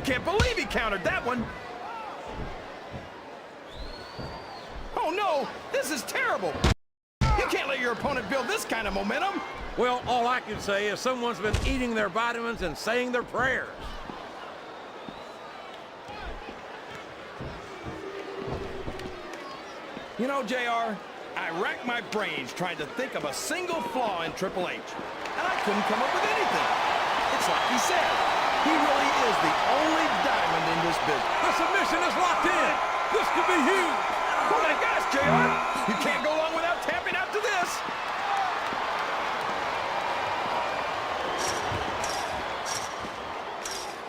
can't believe he countered that one. Oh no, this is terrible. You can't let your opponent build this kind of momentum. Well, all I can say is someone's been eating their vitamins and saying their prayers. You know, JR, I racked my brains trying to think of a single flaw in Triple H, and I couldn't come up with anything. It's like he said, he really is the only diamond in this business. The submission is locked in. This could be huge. Oh my gosh, JR, you can't go long without tapping out to this.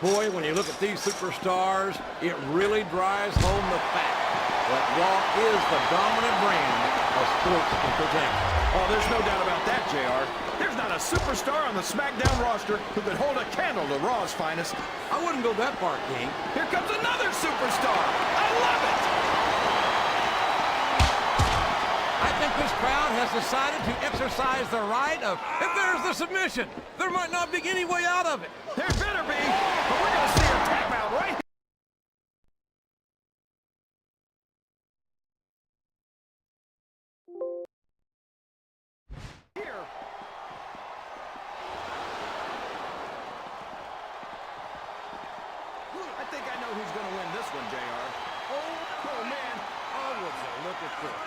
Boy, when you look at these superstars, it really drives home the fact that Raw is the dominant brand of sports entertainment. Oh, there's no doubt about that, JR. There's not a superstar on the SmackDown roster who could hold a candle to Raw's finest. I wouldn't go that far, King. Here comes another superstar. I love it. I think this crowd has decided to exercise the right of, if there's the submission, there might not be any way out of it. There better be, but we're going to see her tap out right here. I think I know who's going to win this one, JR. Oh, man. Oh, would you look at this.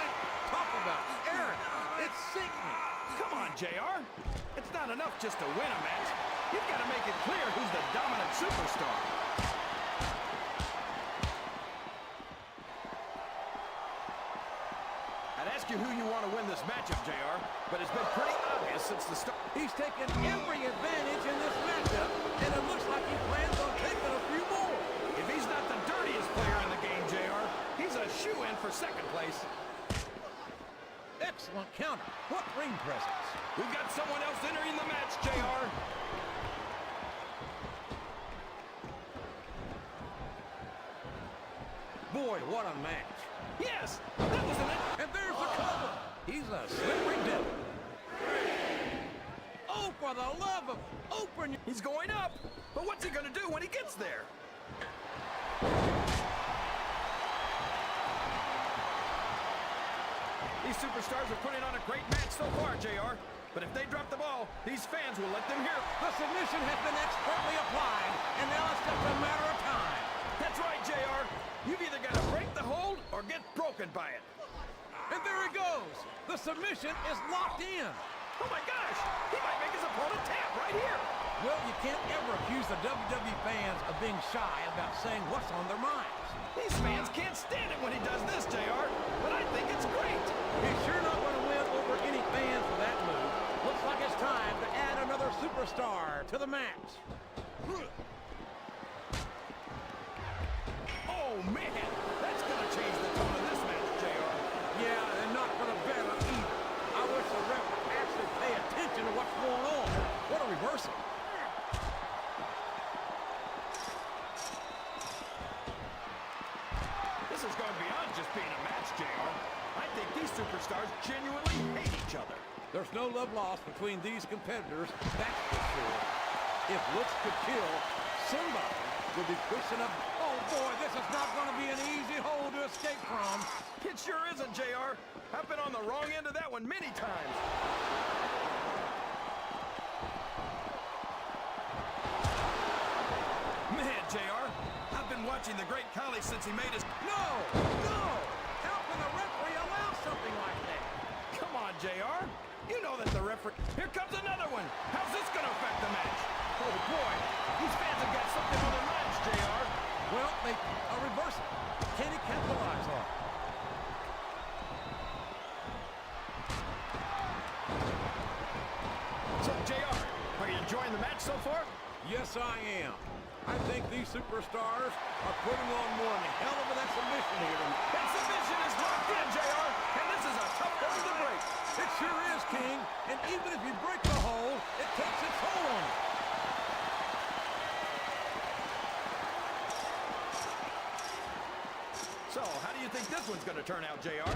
Talk about Aaron. It's sickening. Come on, JR. It's not enough just to win a match. You've got to make it clear who's the dominant superstar. I'd ask you who you want to win this matchup, JR, but it's been pretty obvious since the start. He's taken every advantage in this matchup, and it looks like he plans on taking a few more. If he's not the dirtiest player in the game, JR, he's a shoo-in for second place. Excellent counter. What ring presence. We've got someone else entering the match, JR. Boy, what a match. Yes, that was an... And there's the cover. He's a slippery devil. Oh, for the love of open your... He's going up, but what's he going to do when he gets there? These superstars are putting on a great match so far, JR. But if they drop the ball, these fans will let them hear. The submission has been expertly applied, and now it's just a matter of time. That's right, JR. You've either got to break the hold or get broken by it. And there he goes. The submission is locked in. Oh my gosh, he might make his opponent tap right here. Well, you can't ever accuse the WWE fans of being shy about saying what's on their minds. These fans can't stand it when he does this, JR, but I think it's great. He's sure not going to win over any fans for that move. Looks like it's time to add another superstar to the match. Oh, man, that's going to change the tone of this match, JR. Yeah, and not for the better either. I wish the ref would actually pay attention to what's going on. What a reversal. This has gone beyond just being a match, JR. I think these superstars genuinely hate each other. There's no love lost between these competitors, that's for sure. If looks could kill, somebody would be pushing up. Oh boy, this is not going to be an easy hole to escape from. It sure isn't, JR. I've been on the wrong end of that one many times. Man, JR, I've been watching the great Khali since he made his... No! No! How can the referee allow something like that? Come on, JR. You know that the referee... Here comes another one. How's this going to affect the match? Oh, boy. These fans have got something on their minds, JR. Well, they are reversing. Can he capitalize on it? So, JR, are you enjoying the match so far? Yes, I am. I think these superstars are putting on one hell of that submission here. That submission is locked in, JR, and this is a tough hold to break. It sure is, King. And even if you break the hold, it takes its toll on you. So, how do you think this one's going to turn out, JR?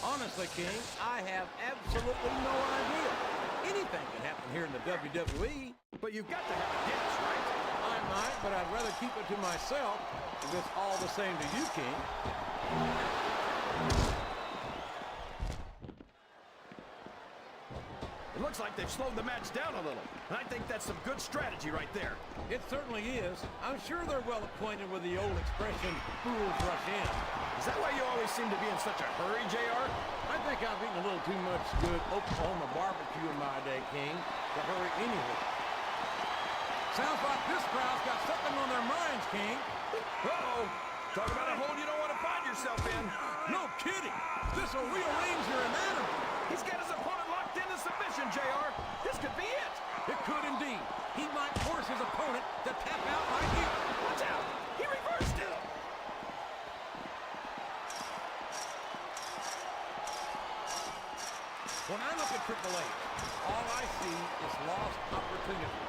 Honestly, King, I have absolutely no idea. Anything can happen here in the WWE. But you've got to have a guess, right? I'm might, but I'd rather keep it to myself if it's all the same to you, King. It looks like they've slowed the match down a little. And I think that's some good strategy right there. It certainly is. I'm sure they're well acquainted with the old expression, fools rush in. Is that why you always seem to be in such a hurry, JR? I think I've eaten a little too much good Oklahoma barbecue in my day, King, to hurry anywhere. Sounds like this crowd's got something on their minds, King. Uh-oh. Talk about a hole you don't want to find yourself in. No kidding. This'll rearrange your anatomy. He's got his opponent locked into submission, JR. This could be it. It could indeed. He might force his opponent to tap out right here. Watch out. He reversed it. When I look at Triple H, all I see is lost opportunity.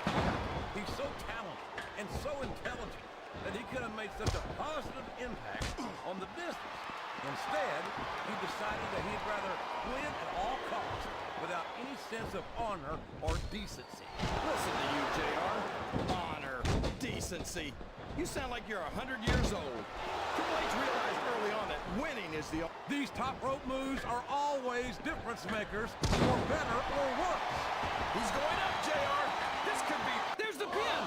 He's so talented and so intelligent that he could have made such a positive impact on the business. Instead, he decided that he'd rather win at all costs without any sense of honor or decency. Listen to you, JR. Honor, decency. You sound like you're 100 years old. Triple H realized early on that winning is the... These top rope moves are always difference makers, for better or worse. He's going up, JR. This could be... There's the pin.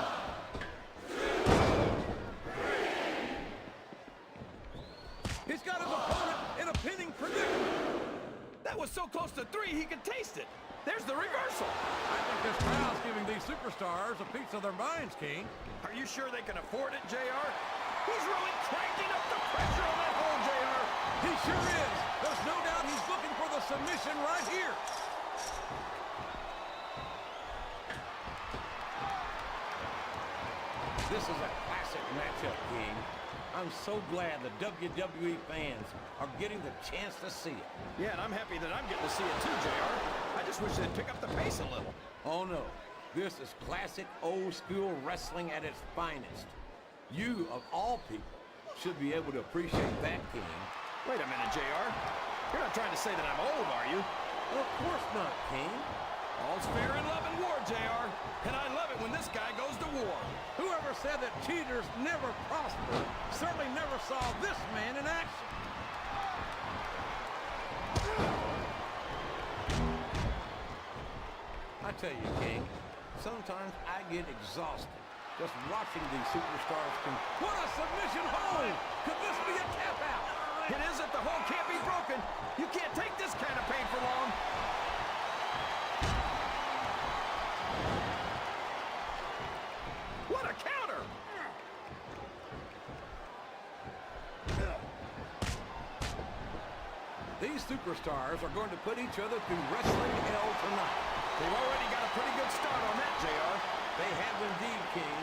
He's got his opponent in a pinning predicament. That was so close to 3 he could taste it. There's the reversal. I think this crowd's giving these superstars a piece of their minds, King. Are you sure they can afford it, JR? He's really cranking up the pressure on that hole, JR. He sure is. There's no doubt he's looking for the submission right here. This is a classic matchup, King. I'm so glad the WWE fans are getting the chance to see it. Yeah, and I'm happy that I'm getting to see it too, JR. I just wish they'd pick up the pace a little. Oh, no. This is classic old-school wrestling at its finest. You, of all people, should be able to appreciate that, King. Wait a minute, JR. You're not trying to say that I'm old, are you? Well, of course not, King. All's fair in love and war, JR. And I love it when this guy goes to war. Whoever said that cheaters never prosper certainly never saw this man in action. I tell you, King, sometimes I get exhausted just watching these superstars What a submission hold! Could this be a tap out? It is if the hole can't be broken. You can't take this kind of pain for long. What a counter! These superstars are going to put each other through wrestling hell tonight. They've already got a pretty good start on that, JR. They have indeed, King.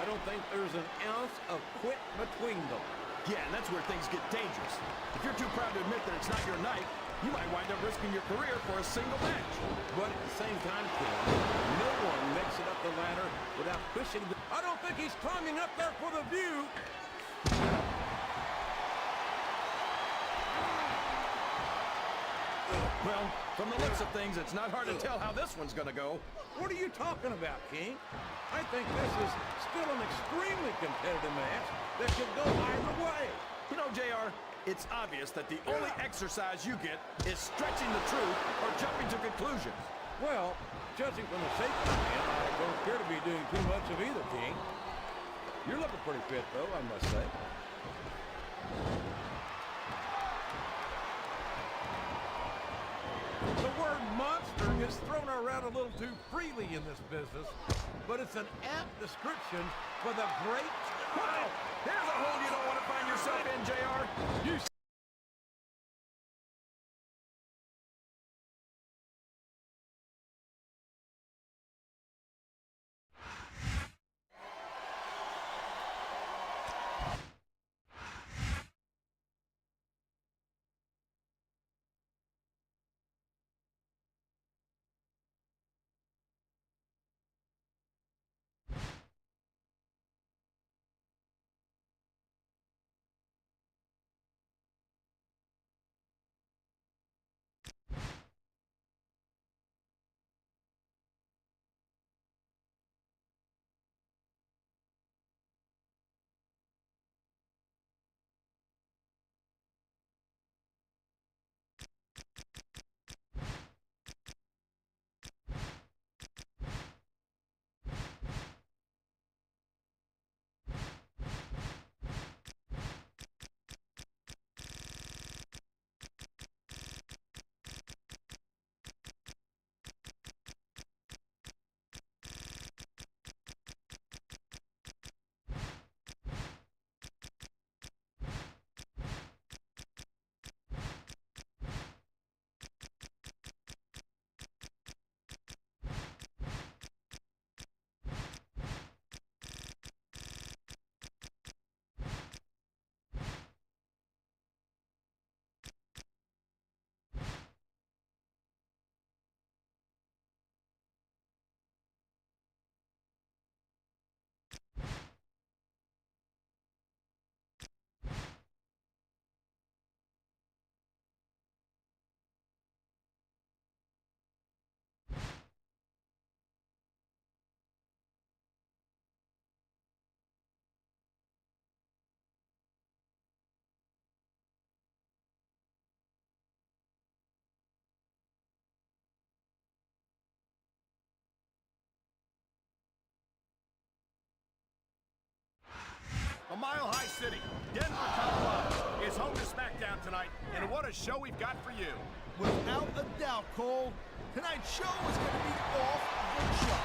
I don't think there's an ounce of quit between them. Yeah, and that's where things get dangerous. If you're too proud to admit that it's not your night, you might wind up risking your career for a single match. But at the same time, King, no one makes it up the ladder without pushing the... I don't think he's climbing up there for the view. Well, from the looks of things, it's not hard to tell how this one's gonna go. What are you talking about, King? I think this is still an extremely competitive match that could go either way. You know, JR, it's obvious that the only exercise you get is stretching the truth or jumping to conclusions. Well, judging from the shape of the man, I don't appear to be doing too much of either, King. You're looking pretty fit, though, I must say. The word monster gets thrown around a little too freely in this business, but it's an apt description for the great... Wow! There's a hole you don't want to find yourself in, JR. You A mile-high city, Denver, Colorado, is home to SmackDown tonight, and what a show we've got for you. Without a doubt, Cole, tonight's show is going to be off the chart.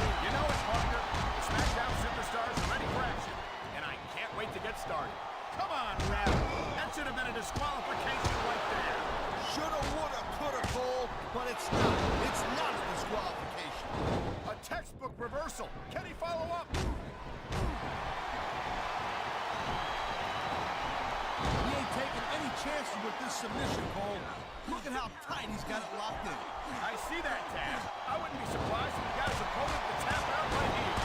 You know it, partner. The SmackDown superstars are ready for action, and I can't wait to get started. Come on, Ref. That should have been a disqualification right there. Shoulda, woulda, coulda, Cole, but it's not. It's not a disqualification. A textbook reversal. Can he follow up? He ain't taking any chances with this submission, Cole. Look at how tight he's got it locked in. I see that, Taz. I wouldn't be surprised if he got his opponent to tap out right here.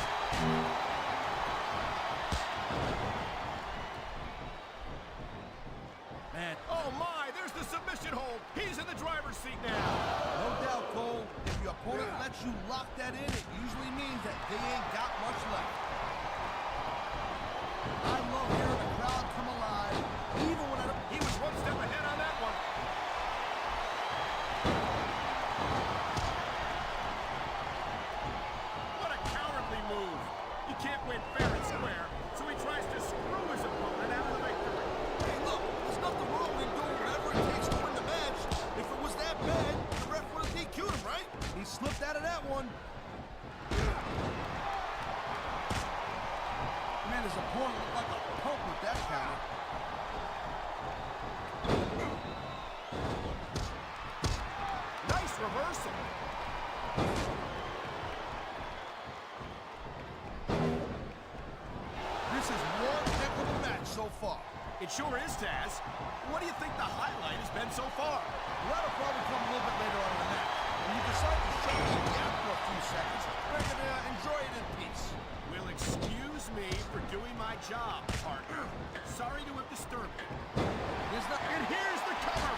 Man, Oh, my, there's the submission hold. He's in the driver's seat now. no doubt, Cole, if your opponent lets you lock that in, it usually means that they ain't got much left. I love hearing the crowd come alive, even when I don't... He was one step ahead on that one. What a cowardly move. You can't win fair and square, so he tries to screw his opponent out of the victory. Hey, look, there's nothing wrong with doing whatever it takes to win the match. If it was that bad, the ref would have DQ'd him, right? He slipped out of that one. Man, his opponent looked like a punk with that counter. Nice reversal. This is one heck of a match so far. It sure is, Taz. What do you think the highlight has been so far? Well, that'll probably come a little bit later on in the match. When you decide to shut the gap for a few seconds, we're gonna enjoy it in peace. Will excuse me for doing my job, partner. Sorry to have disturbed you. There's not... And here's the cover.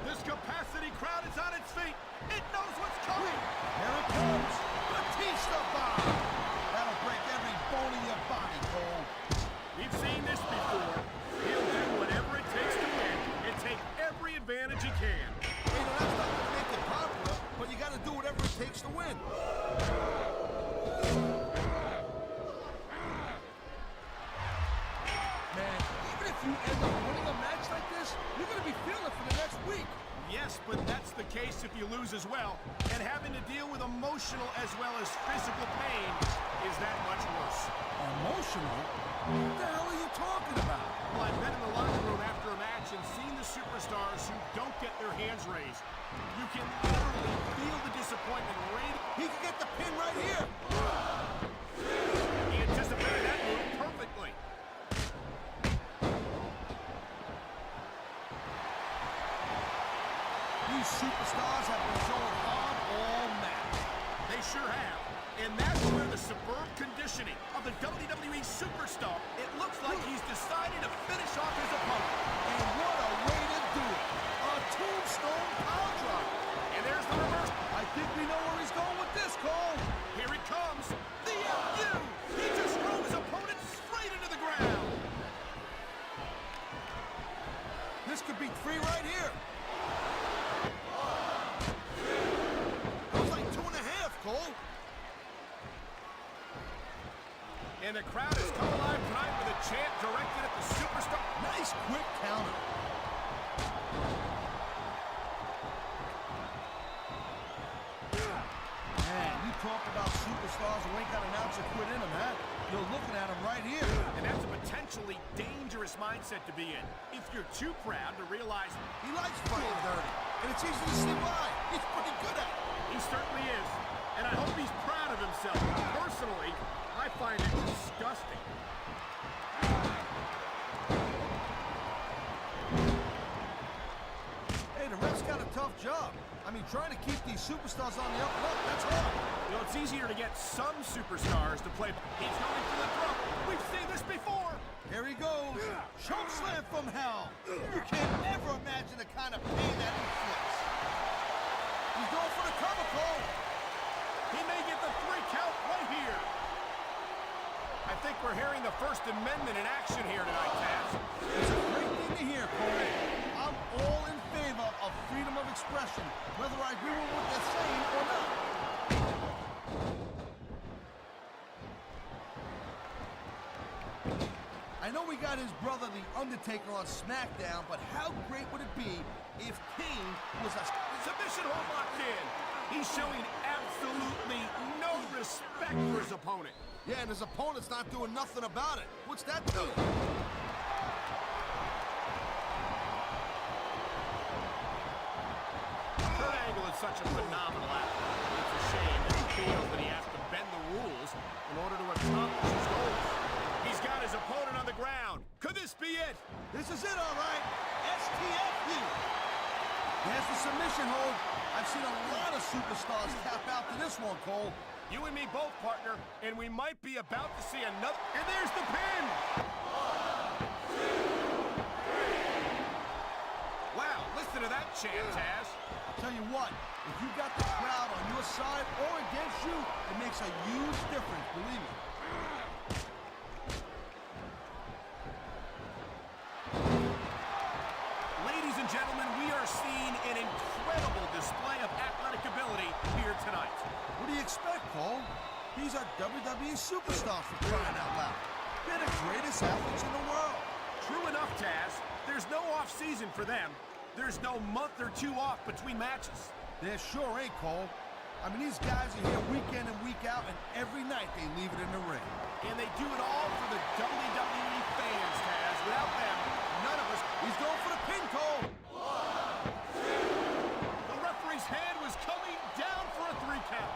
This capacity crowd is on its feet. It knows what's coming. Here it comes. Batista bomb. That'll break every bone in your body, Cole. We've seen this before. He'll do whatever it takes to win and take every advantage he can. You know, that's not gonna make it popular, but you gotta do whatever it takes to win. Man, even if you end up winning a match like this, you're gonna be feeling it for the next week. Yes, but that's the case if you lose as well. And having to deal with emotional as well as physical pain is that much worse. Emotional? What the hell are you talking about? Well, I've been in the locker room after a match and seen the superstars who don't get their hands raised. You can literally feel the disappointment radiate. He can get the pin right here. He anticipated that move perfectly. These superstars have been showing hard all match. They sure have. And that's where the superb conditioning of the WWE superstar, it looks like he's decided to finish off his opponent. And what a way to do it. A tombstone power drop. And there's the reverse. I think we know where he's going with this, Cole. Here it comes. The FU. He just drove his opponent straight into the ground. This could be 3 right here. That was like 2.5, Cole. And the crowd has come alive tonight with a chant directed at the superstar. Nice quick counter. Man, you talk about superstars who ain't got an ounce of quit in them, huh? You're looking at them right here. And that's a potentially dangerous mindset to be in. If you're too proud to realize He likes fighting dirty, and it's easy to see why. He's pretty good at it. he certainly is. And I hope he's proud of himself. Personally, I find it disgusting. Hey, the ref's got a tough job. I mean, trying to keep these superstars on the up and up, that's hard. You know, it's easier to get some superstars to play. He's going for the throat. We've seen this before. Here he goes. Choke slam from hell. You can't ever imagine the kind of pain that inflicts. He's going for the cover, Cole. He may get the 3 count right here. I think we're hearing the First Amendment in action here tonight, Taz. It's a great thing to hear, Cole. I'm all in favor of freedom of expression, whether I agree with what they're saying or not. Undertaker on SmackDown, but how great would it be if Kane was a... Submission hold locked in. He's showing absolutely no respect for his opponent. Yeah, and his opponent's not doing nothing about it. What's that do? Kurt Angle is such a phenomenal athlete. It's a shame that he feels that he has to bend the rules in order to accomplish his goals. He's got his opponent on the ground. Could this be it? This is it, all right. STFU. There's the submission hold. I've seen a lot of superstars tap out to this one, Cole. You and me both, partner, and we might be about to see another... And there's the pin! Wow, listen to that chant, Taz. I'll tell you what, if you got the crowd on your side or against you, it makes a huge difference, believe me. Ladies and gentlemen, we are seeing an incredible display of athletic ability here tonight. What do you expect, Cole? These are WWE superstars for crying out loud. They're the greatest athletes in the world. True enough, Taz. There's no off-season for them. There's no month or two off between matches. There sure ain't, Cole. I mean, these guys are here week in and week out, and every night they leave it in the ring. And they do it all for the WWE fans, Taz. Without them, none of us... He's going for the pin, Cole. The referee's hand was coming down for a 3 count.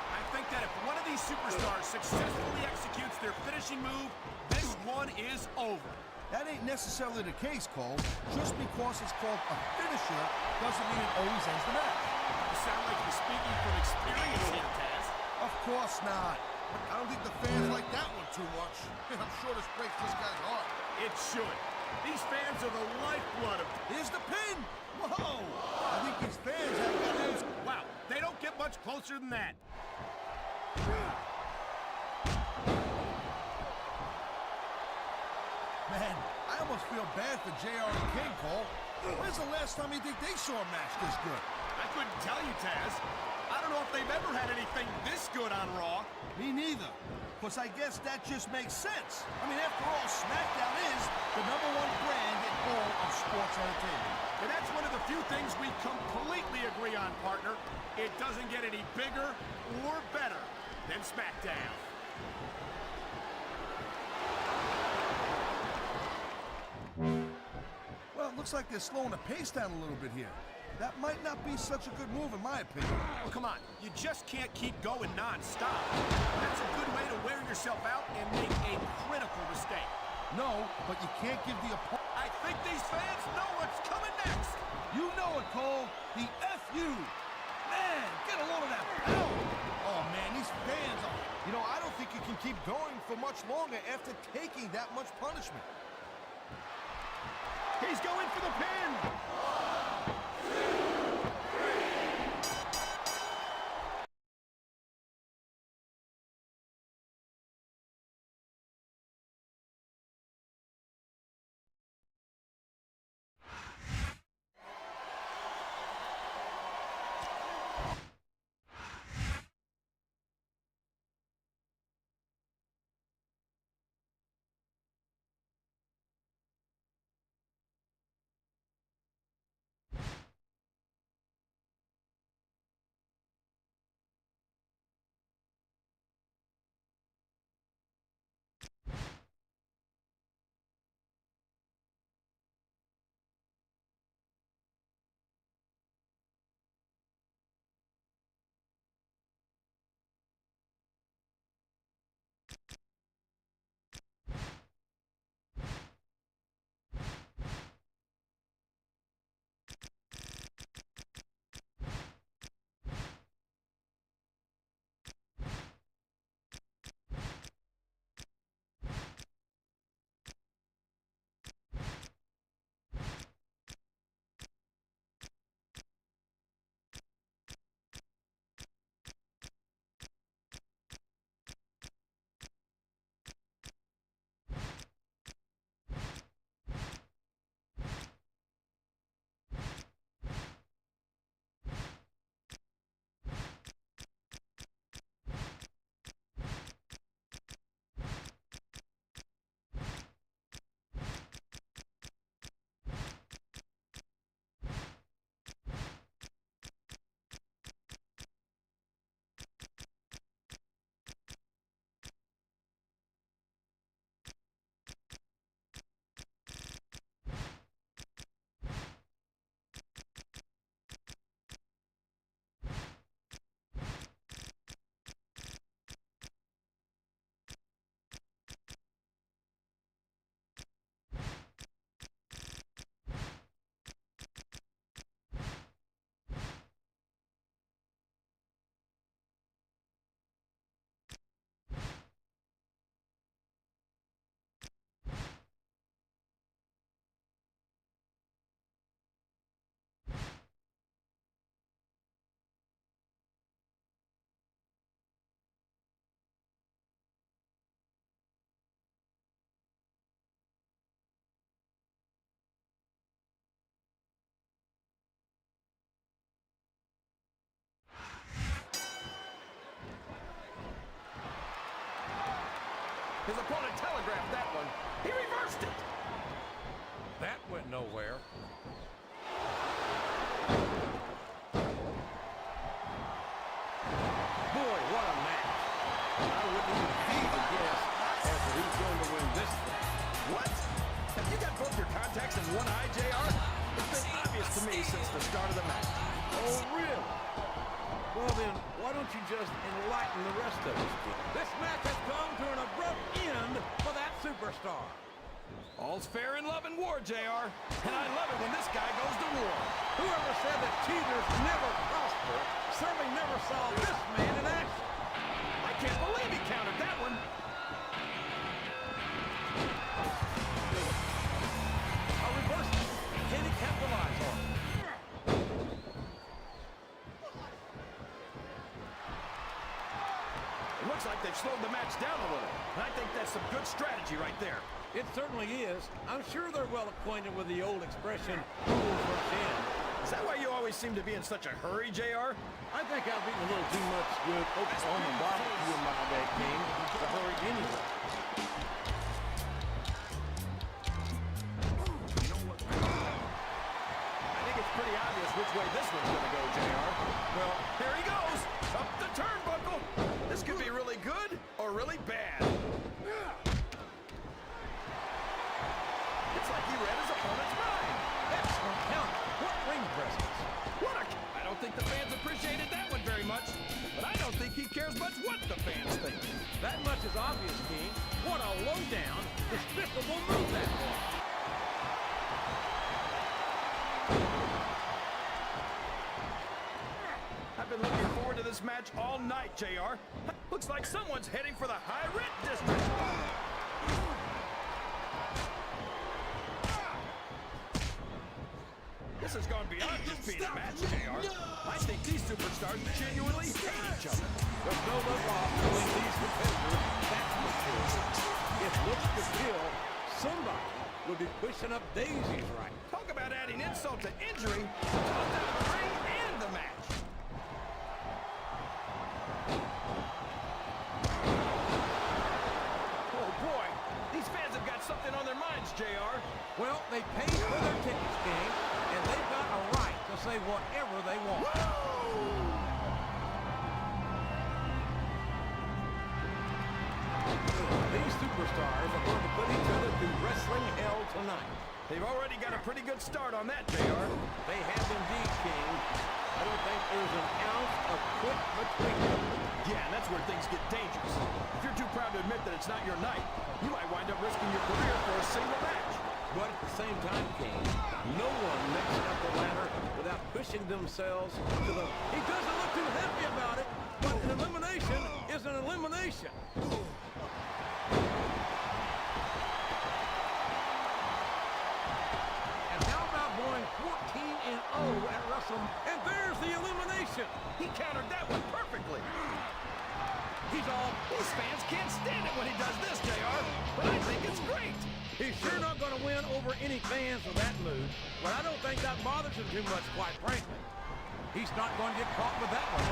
I think that if one of these superstars successfully executes their finishing move, this one is over. That ain't necessarily the case, Cole. Just because it's called a finisher doesn't mean it always ends the match. You sound like you're speaking from experience here, Taz. Of course not. I don't think the fans like that one too much. I'm sure this breaks this guy's heart. It should. These fans are the lifeblood of... Here's the pin! Whoa! I think these fans have got those... Wow, they don't get much closer than that. Man, I almost feel bad for JR and King, Cole. When's the last time you think they saw a match this good? I couldn't tell you, Taz. I don't know if they've ever had anything this good on Raw. Me neither. Because I guess that just makes sense. I mean, after all, SmackDown is the #1 brand in all of sports entertainment. And that's one of the few things we completely agree on, partner. It doesn't get any bigger or better than SmackDown. Well, it looks like they're slowing the pace down a little bit here. That might not be such a good move, in my opinion. Well, come on. You just can't keep going non-stop. That's a good way to wear yourself out and make a critical mistake. No, but you can't give the opponent... I think these fans know what's coming next. You know it, Cole. The FU. Man, get a load of that power. Oh, man, these fans are... You know, I don't think you can keep going for much longer after taking that much punishment. He's going for the pin. His opponent telegraphed that one. He reversed it. That went nowhere. Boy, what a match. I wouldn't even begin to guess as to who's going to win this thing. What? Have you got both your contacts in one eye, JR? It's been obvious to me since the start of the match. Oh, really? Well, then, why don't you just enlighten the rest of us, kid? This match has come to an abrupt end for that superstar. All's fair in love and war, JR. And I love it when this guy goes to war. Whoever said that cheaters never prosper certainly never saw this man in action. I can't believe he countered that one. A reversal. Can he capitalize on it? It looks like they've slowed the match down a little. And I think that's some good strategy right there. It certainly is. I'm sure they're well acquainted with the old expression, rules first in. Is that why you always seem to be in such a hurry, JR? I think I've eaten a little too much good Oklahoma barbecue in my day, King, to hurry anyway. I think it's pretty obvious which way this one's going to go, JR. Well, here he goes. Up the turnbuckle. This could be really good or really bad. It's like he read his opponent's mind. Excellent counter. What ring presence. I don't think the fans appreciated that one very much, but I don't think he cares much what the fans think. That much is obvious, King. What a low-down, despicable move that was. I've been looking forward to this match all night, JR. Looks like someone's heading for the high rent district. This has gone beyond just being a match, JR. I think these superstars genuinely hate each other. There's no love lost between these competitors, that's for sure. If looks could kill, somebody would be pushing up daisies right. Talk about adding insult to injury, both out of the ring and the match. Oh boy, these fans have got something on their minds, JR. Well, they paid for their tickets, King, and they've got a right to say whatever they want. These superstars are going to put each other through wrestling hell tonight. They've already got a pretty good start on that, JR. They have indeed, King. I don't think there's an ounce of quit between them. Yeah, and that's where things get dangerous. If you're too proud to admit that it's not your night, you might wind up risking your career for a single match. But at the same time, King, no one makes it up the ladder without pushing themselves to the... He doesn't look too happy about it, but an elimination is an elimination. And how about going 14-0 at Wrestle? And there's the elimination. He countered that one perfectly. He's all... These fans can't stand it when he does this, JR, but I think it's great. He's sure not going to win over any fans with that move, but I don't think that bothers him too much, quite frankly. He's not going to get caught with that one.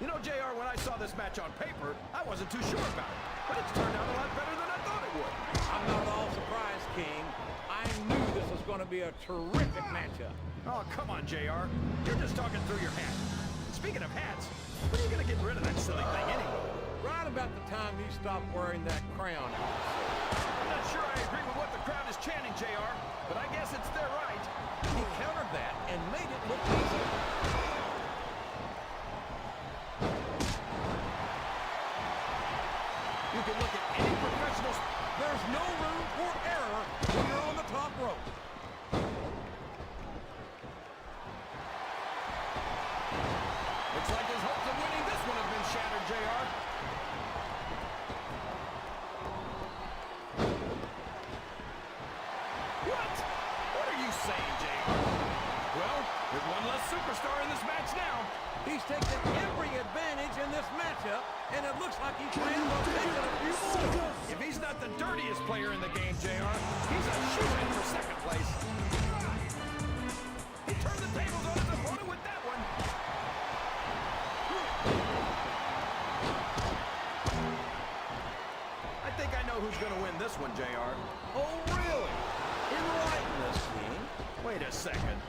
You know, JR, when I saw this match on paper, I wasn't too sure about it, but it's turned out a lot better than I thought it would. I'm not at all surprised, King. I knew this was going to be a terrific matchup. Oh, come on, JR. You're just talking through your hat. Speaking of hats, when are you going to get rid of that silly thing anyway? Right about the time you stop wearing that crown. I'm not sure I agree with what the crowd is chanting, JR, but I guess it's their right. He countered that and made it look easy. You can look at any professional... There's no room for error when you're on the top rope. Looks like his hopes of winning this one have been shattered, JR. What? What are you saying, JR? Well, there's one less superstar in this match now. He's taken every advantage in this matchup, and it looks like he plans on taking a few more. If he's not the dirtiest player in the game, JR, he's a shoo-in for second place. He turned the tables on his opponent with that one. gonna win this one, JR. Oh, really? Enlighten us, King. Wait a second.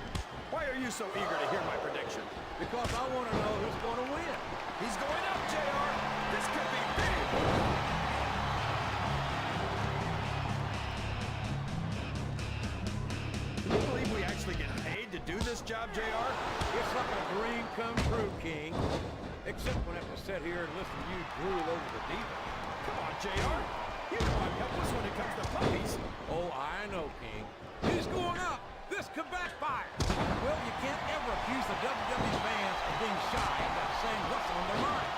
Why are you so eager to hear my prediction? Because I want to know who's going to win. He's going up, JR. This could be big. Can you believe we actually get paid to do this job, JR? It's like a dream come true, King. Except when I have to sit here and listen to you drool over the diva. Come on, JR. You know I'm helpless when it comes to puppies. Oh, I know, King. He's going up. This could backfire. Well, you can't ever accuse the WWE fans of being shy about saying what's on their minds.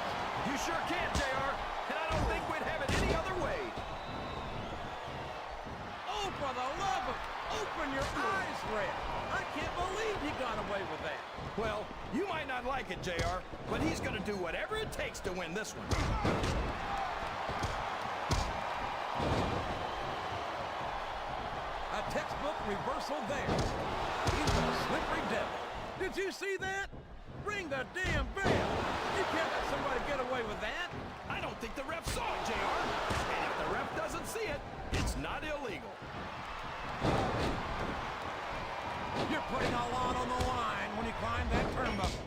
You sure can, JR. And I don't think we'd have it any other way. Oh, for the love of... Open your eyes, Red. I can't believe he got away with that. Well, you might not like it, JR, but he's gonna do whatever it takes to win this one. A textbook reversal there. He's a slippery devil. Did you see that? Ring the damn bell. You can't let somebody get away with that. I don't think the ref saw it, JR. And if the ref doesn't see it, it's not illegal. You're putting a lot on the line when you climb that turnbuckle.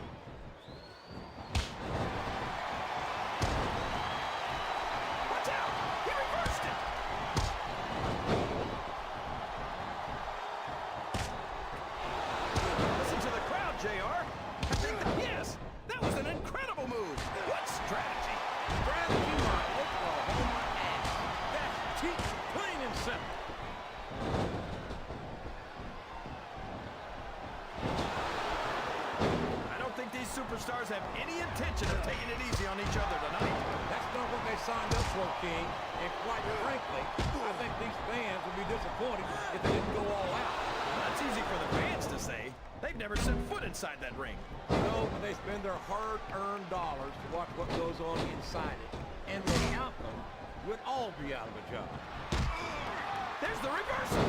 Watch out! He reversed it! Listen to the crowd, JR. I think that, yes, that was an incredible move. What strategy? Strategy, my Oklahoma ass. That's cheap, plain and simple. I don't think these superstars have any intention of taking it easy on each other tonight. That's not what they signed up for, King. And quite frankly, I think these fans would be disappointed if they didn't go all out. That's easy for the fans to say. They've never set foot inside that ring. No, but they spend their hard-earned dollars to watch what goes on inside it. And without them, we'd all be out of a job. There's the reversal.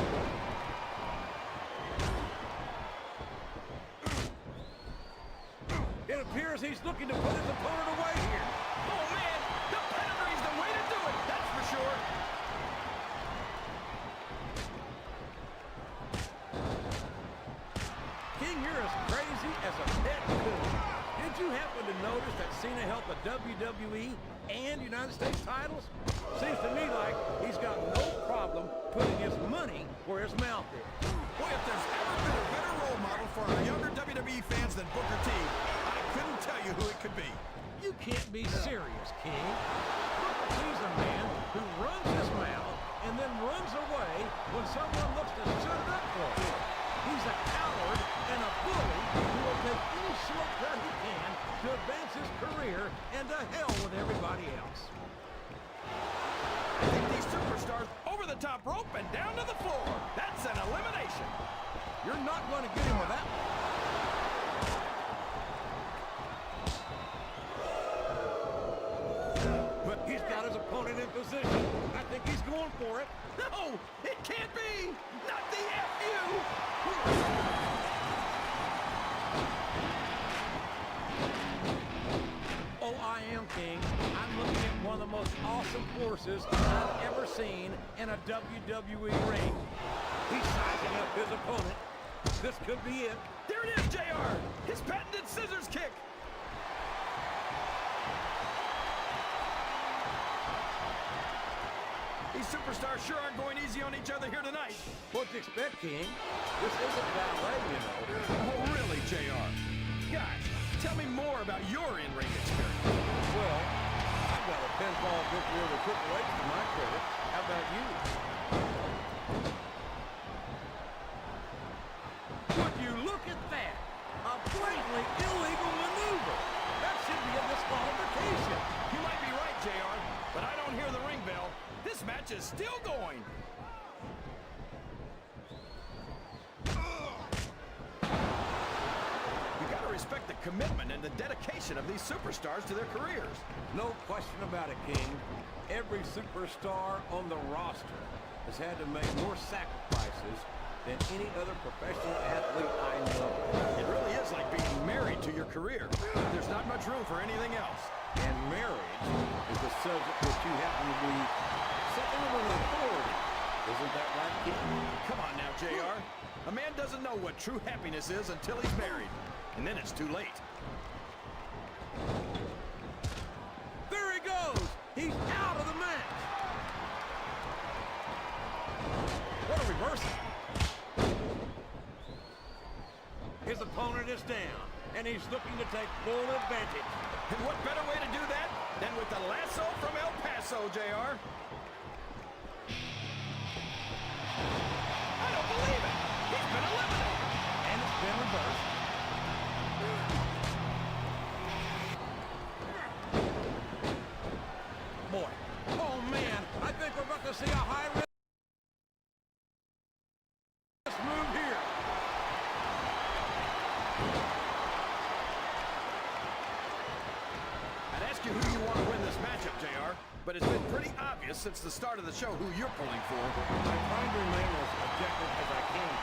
It appears he's looking to put his opponent away here. Oh, man, the pedigree's the way to do it, that's for sure. King, you're as crazy as a pet coon. Did you happen to notice that Cena held the WWE and United States titles? Seems to me like he's got no problem putting his money where his mouth is. Boy, if there's ever been a better role model for our younger WWE fans than Booker T, I couldn't tell you who it could be. You can't be serious, King. Booker T's a man who runs his mouth and then runs away when someone looks to shut it up for him. He's a coward and a bully who will take any shortcut he can to advance his career and to hell with everybody else. I think these superstars over the top rope and down to the floor. That's an elimination. You're not going to get him with that one. But he's got his opponent in position. I think he's going for it. No, it can't be. Not the FU. Oh, I am, King. I'm looking at one of the most awesome forces I've ever seen in a WWE ring. He's sizing up his opponent. This could be it. There it is, JR. His patented scissors kick. These superstars sure aren't going easy on each other here tonight. What do you expect, King? This isn't ballet, you know. Oh, really, JR? Gosh, tell me more about your in-ring experience. Well, I've got a pinfall victory over Triple H to my credit. How about you? Would you look at that? A blatantly illegal maneuver. That should be a disqualification. You might be right, JR, but I don't hear the ring bell. This match is still going. You gotta respect the commitment and the dedication of these superstars to their careers. No question about it, King. Every superstar on the roster has had to make more sacrifices than any other professional athlete I know. It really is like being married to your career. There's not much room for anything else. And marriage is a subject which you happen to be second of an authority. Isn't that right, King? Come on now, JR. A man doesn't know what true happiness is until he's married. And then it's too late. There he goes! He's out of the match! What a reversal! His opponent is down, and he's looking to take full advantage. And what better way to do that than with the lasso from El Paso, JR? I don't believe it! He's been eliminated! And it's been reversed. Boy, oh man, I think we're about to see a high-risk move here. I'd ask you who you want to win this matchup, JR, but it's been pretty obvious since the start of the show who you're pulling for. I'm trying to remain as objective as I can.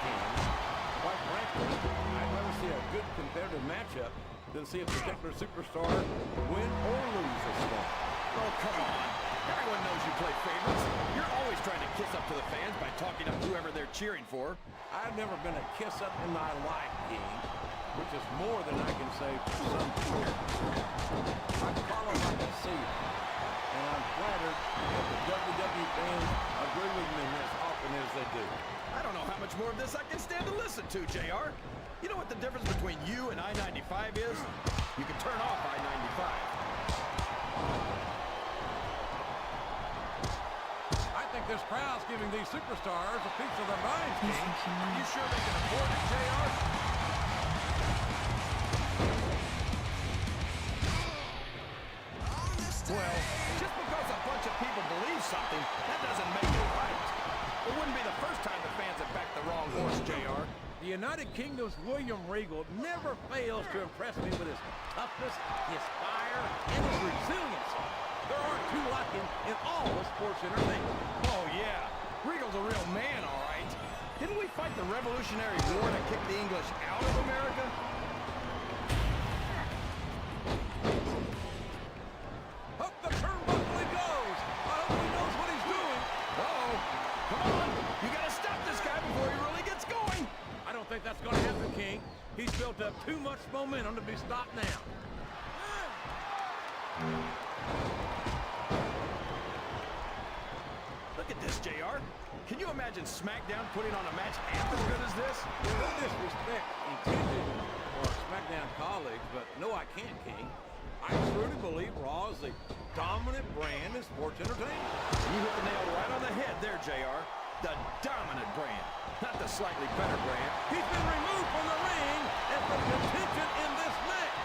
Quite frankly, I'd rather see a good competitive matchup than see a particular superstar win or lose this one. Oh, come on. Everyone knows you play favorites. You're always trying to kiss up to the fans by talking up whoever they're cheering for. I've never been a kiss-up in my life, King, which is more than I can say for some people. I follow like a seer, and I'm flattered that the WWE fans agree with me as often as they do. I don't know how much more of this I can stand to listen to, JR. You know what the difference between you and I-95 is? You can turn off I-95. I think this crowd's giving these superstars a piece of their minds, King. Are you sure they can afford it, JR? Well, just because a bunch of people believe something, that doesn't make it right. It wouldn't be the first time the fans have backed the wrong horse, JR. The United Kingdom's William Regal never fails to impress me with his toughness, his fire, and his resilience. There aren't two like him in all of sports entertainment. Oh, yeah. Regal's a real man, all right. Didn't we fight the Revolutionary War to kick the English out of America? Up the turnbuckle he goes. I hope he knows what he's doing. Uh-oh. Come on. You got to stop this guy before he really gets going. I don't think that's going to happen, King. He's built up too much momentum to be stopped now. Look at this, JR. Can you imagine SmackDown putting on a match half as good as this? No disrespect intended for our SmackDown colleagues, but no, I can't, King. I truly believe Raw is the dominant brand in sports entertainment. You hit the nail right on the head there, JR. The dominant brand, not the slightly better brand. He's been removed from the ring and from contention in this match.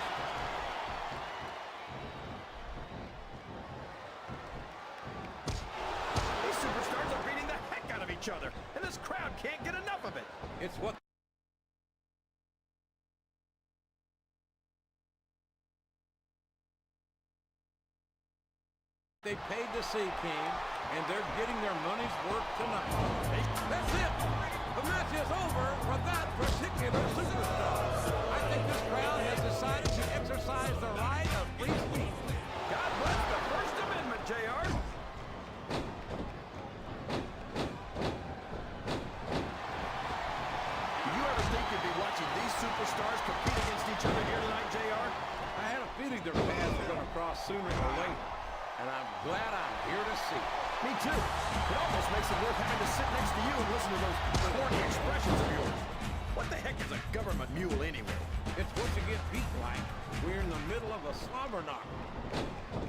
These superstars are beating the heck out of each other, and this crowd can't get enough of it. It's what they paid to see, King, and they're getting their money's worth tonight. That's it. The match is over for that particular superstar. I think this crowd has decided to exercise the right of free speech. God bless the First Amendment, JR. Did you ever think you'd be watching these superstars compete against each other here tonight, JR? I had a feeling their paths were going to cross sooner or later, and I'm glad I'm here to see it. Me too. It almost makes it worth having to sit next to you and listen to those corny expressions of yours. What the heck is a government mule anyway? It's what you get beat like. We're in the middle of a slobber knocker.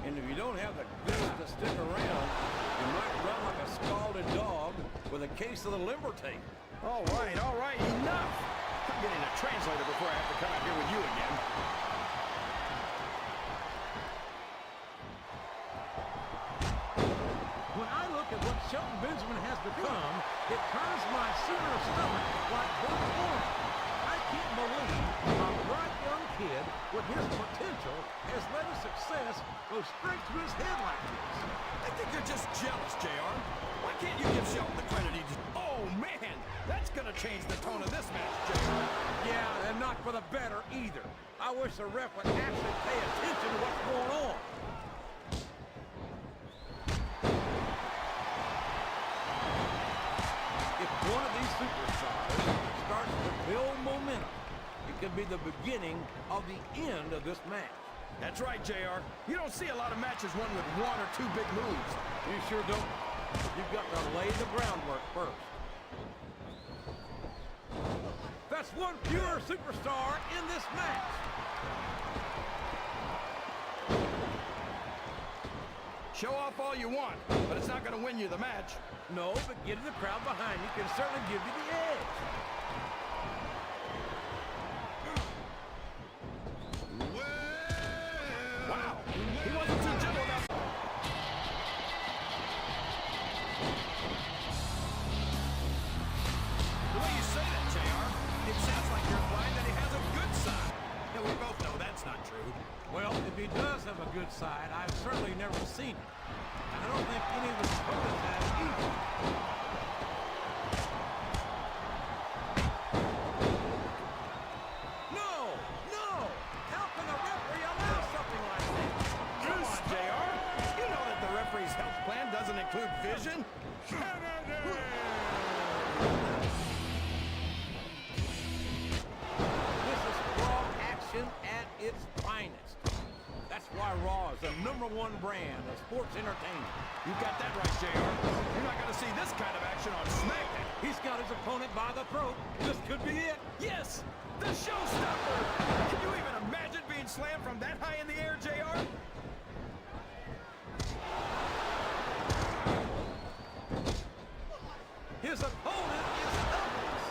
And if you don't have the guts to stick around, you might run like a scalded dog with a case of the limber tape. All right, enough. I'm getting a translator before I have to come out here with you again. When I look at what Shelton Benjamin has become, it turns my sooner stomach like both forms. I can't believe a bright young kid with his potential has let his success go straight to his head like this. I think you're just jealous, JR. Why can't you give Shelton the credit he deserves? Oh, man. That's going to change the tone of this match, JR. Yeah, and not for the better either. I wish the ref would actually pay attention to what's going on. superstars starts to build momentum, it could be the beginning of the end of this match. That's right, JR. You don't see a lot of matches won with one or two big moves. You sure don't. You've got to lay the groundwork first. That's one fewer superstar in this match. Show off all you want, but it's not going to win you the match. No, but getting the crowd behind you can certainly give you the edge. Wow, he wasn't too gentle about that. The way you say that, JR, it sounds like you're implying that he has a good side. Yeah, we both know that's not true. Well, if he does have a good side, I've certainly never seen it. And I don't think any of his opponents have either. No! No! How can the referee allow something like that? Come on, JR. You know that the referee's health plan doesn't include vision. This is raw action at its finest. That's why Raw is the #1 brand of sports entertainment. You got that right, JR. You're not going to see this kind of action on SmackDown. He's got his opponent by the throat. This could be it. Yes, the showstopper. Can you even imagine being slammed from that high in the air, JR? His opponent is helpless,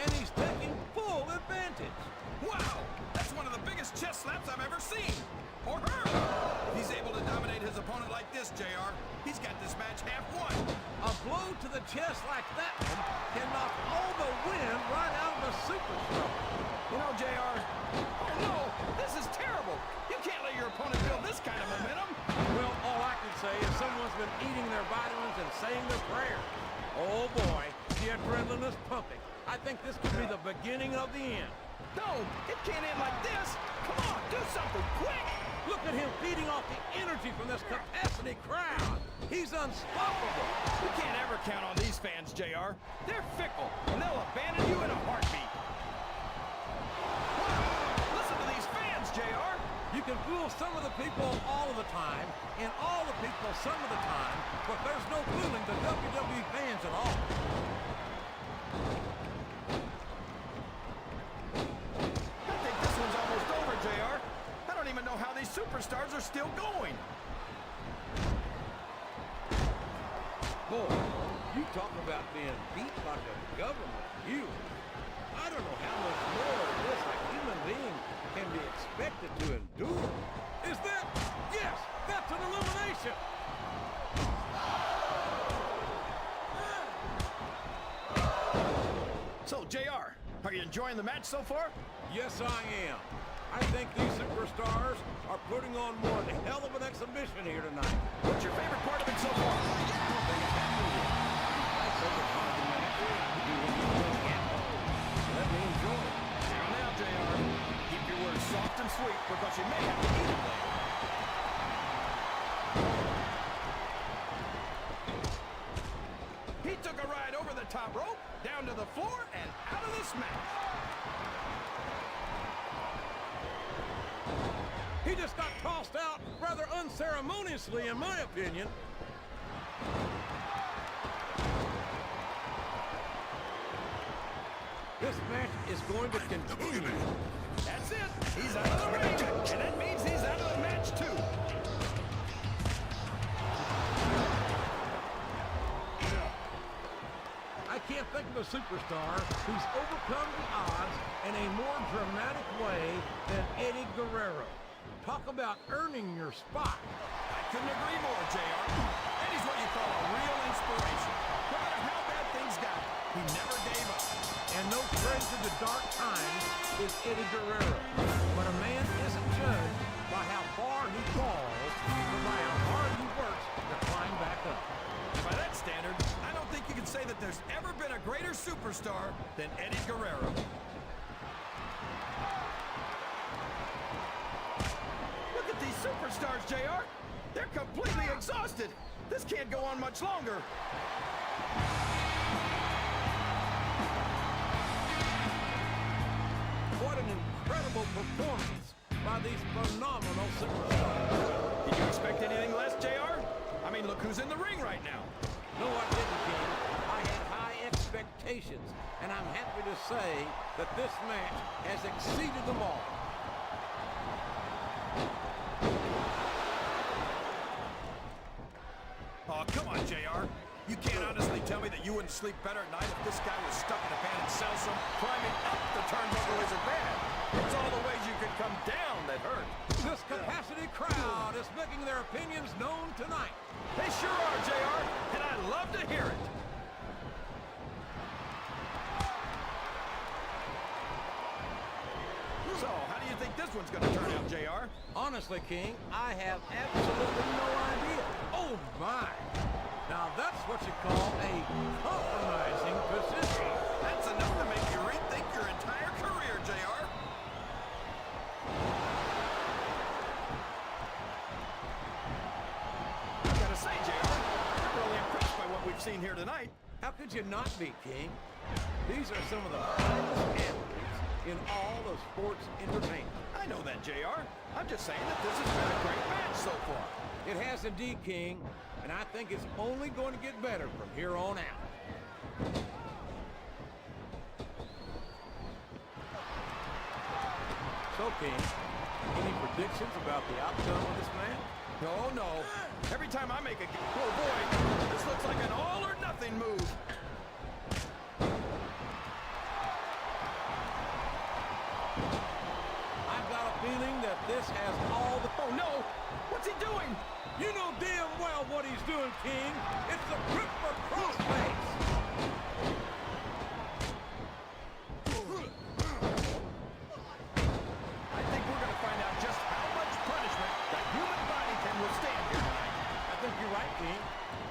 and he's taking full advantage. Wow, that's one of the biggest chest slaps I've ever seen. Or heard. If he's able to dominate his opponent like this, JR, he's got this match half won. A blow to the chest like that one can knock all the wind right out of a superstar. You know, JR, oh no, this is terrible. You can't let your opponent build this kind of momentum. Well, all I can say is someone's been eating their vitamins and saying their prayers. Oh boy, the adrenaline is pumping. I think this could be the beginning of the end. No, it can't end like this. Come on, do something quick. Look at him feeding off the energy from this capacity crowd. He's unstoppable. You can't ever count on these fans, JR. They're fickle, and they'll abandon you in a heartbeat. Wow, listen to these fans, JR. You can fool some of the people all of the time, and all the people some of the time, but there's no fooling the WWE fans at all. I think this one's almost over, JR. I don't even know how these superstars are still going. Boy, you talk about being beat like a government unit. I don't know how much more of this a human being can be expected to endure. Is that? Yes, that's an elimination. So, JR, are you enjoying the match so far? Yes, I am. I think these superstars are putting on one hell of an exhibition here tonight. What's your favorite part of it so far? Let me enjoy it. Now, JR, keep your words soft and sweet because you may have to eat it later. He took a ride over the top rope, down to the floor, and out of this match. He just got tossed out rather unceremoniously, in my opinion. This match is going to continue. That's it. He's out of the ring, and that means he's out of the match, too. I can't think of a superstar who's overcome the odds in a more dramatic way than Eddie Guerrero. Talk about earning your spot. I couldn't agree more, JR. Eddie's what you call a real inspiration. No matter how bad things got, he never gave up. And no stranger to dark times is Eddie Guerrero. But a man isn't judged by how far he falls, but by how hard he works to climb back up. And by that standard, I don't think you can say that there's ever been a greater superstar than Eddie Guerrero. Look at these superstars, JR. They're completely exhausted. This can't go on much longer. incredible performance by these phenomenal superstars. Did you expect anything less, JR? I mean, look who's in the ring right now. No, I didn't, King. I had high expectations, and I'm happy to say that this match has exceeded them all. Oh, come on, JR. You can't honestly tell me that you wouldn't sleep better at night if this guy was stuck in a band and Celso climbing up the turnbuckle isn't bad. It's all the ways you could come down that hurt. This capacity crowd is making their opinions known tonight. They sure are, JR, and I love to hear it. So, how do you think this one's going to turn out, JR? Honestly, King, I have absolutely no idea. Oh, my. Now, that's what you call a compromising position. That's enough to make you rethink your entire career, JR. I gotta say, JR, I'm really impressed by what we've seen here tonight. How could you not be, King? These are some of the finest athletes in all of sports entertainment. I know that, JR. I'm just saying that this has been a great match so far. It has indeed, King, and I think it's only going to get better from here on out. So, King, any predictions about the outcome of this match? No, no. Every time I make a... Oh, boy. This looks like an all-or-nothing move. I've got a feeling that this has all the... Oh, no. What's he doing? You know damn well what he's doing, King. It's the Crippler crossface. I think we're going to find out just how much punishment the human body can withstand here tonight. I think you're right, King.